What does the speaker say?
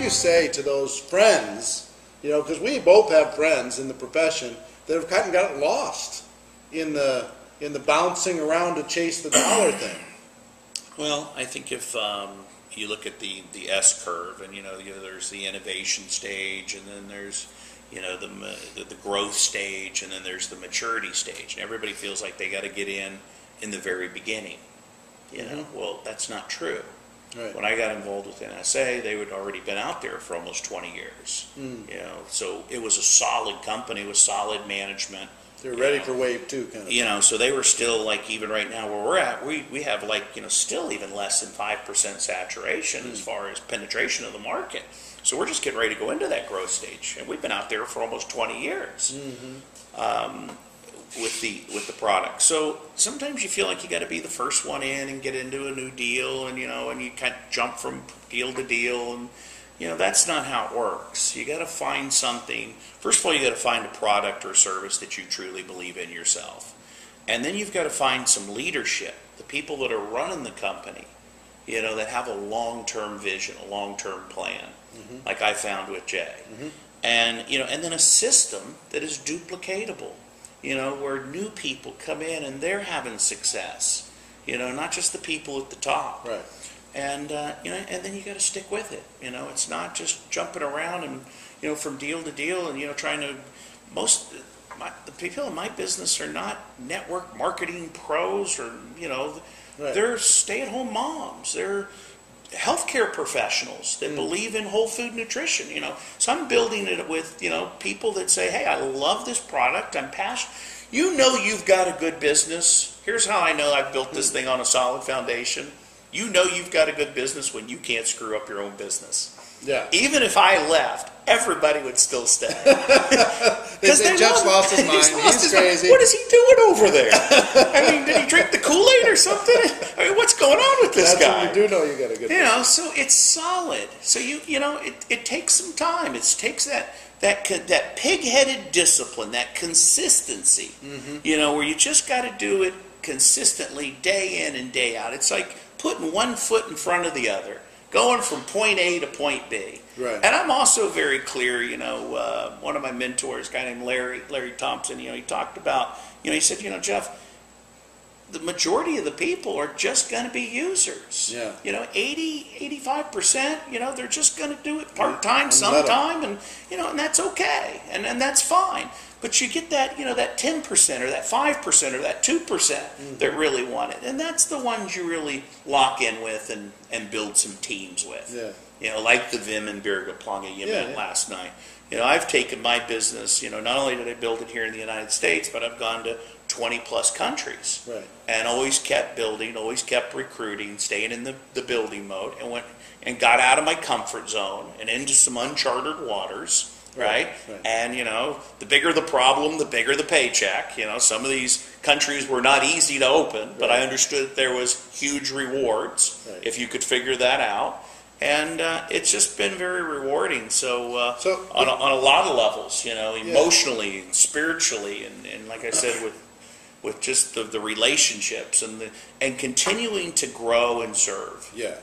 you say to those friends, you know, because we both have friends in the profession that have kind of gotten lost in the bouncing around to chase the dollar thing? Well, I think if you look at the S curve, and there's the innovation stage, and then there's the growth stage, and then there's the maturity stage, and everybody feels like they got to get in the very beginning. Well, that's not true. Right. When I got involved with NSA, they had already been out there for almost 20 years. So it was a solid company with solid management. They're ready for wave 2, kind of thing. So they were still, like, even right now where we're at, we have, like, still even less than 5% saturation as far as penetration of the market. So we're just getting ready to go into that growth stage, and we've been out there for almost 20 years with the product. So sometimes you feel like you got to be the first one in and get into a new deal, and and you kind of jump from deal to deal, and that's not how it works. You got to find something. First of all, you got to find a product or service that you truly believe in yourself. And then you've got to find some leadership, the people that are running the company, that have a long-term vision, a long-term plan, like I found with Jay. And, and then a system that is duplicatable, where new people come in and they're having success, not just the people at the top. Right. And and then you got to stick with it. It's not just jumping around and from deal to deal and trying to. The people in my business are not network marketing pros, or right. They're stay-at-home moms. They're healthcare professionals that believe in whole food nutrition. So I'm building it with people that say, hey, I love this product. I'm passionate. You've got a good business. Here's how I know I've built this thing on a solid foundation. You've got a good business when you can't screw up your own business. Yeah. Even if I left, everybody would still stay. Because Jeff's lost his mind. He's crazy. What is he doing over there? I mean, did he drink the Kool-Aid or something? I mean, what's going on with this guy? That's what we do know. You got a good business. So it's solid. So it takes some time. It takes that pig-headed discipline, that consistency. Where you just got to do it consistently, day in and day out. It's like putting one foot in front of the other, going from point A to point B. Right. And I'm also very clear, one of my mentors, a guy named Larry Thompson, he talked about, he said, Jeff, the majority of the people are just going to be users. Yeah. 85%, they're just going to do it part-time sometime, and that's okay, and that's fine. But you get that, that 10% or that 5% or that 2% that really want it. And that's the ones you really lock in with and build some teams with. Yeah. Like the Vim and Birga Planga you met last night. I've taken my business, not only did I build it here in the United States, but I've gone to 20 plus countries. Right. And always kept building, always kept recruiting, staying in the building mode, and got out of my comfort zone and into some uncharted waters. Right? And, the bigger the problem, the bigger the paycheck. Some of these countries were not easy to open, but I understood there was huge rewards if you could figure that out. And it's just been very rewarding. So on a lot of levels, emotionally and spiritually, and like I said, with just the relationships and continuing to grow and serve. Yeah.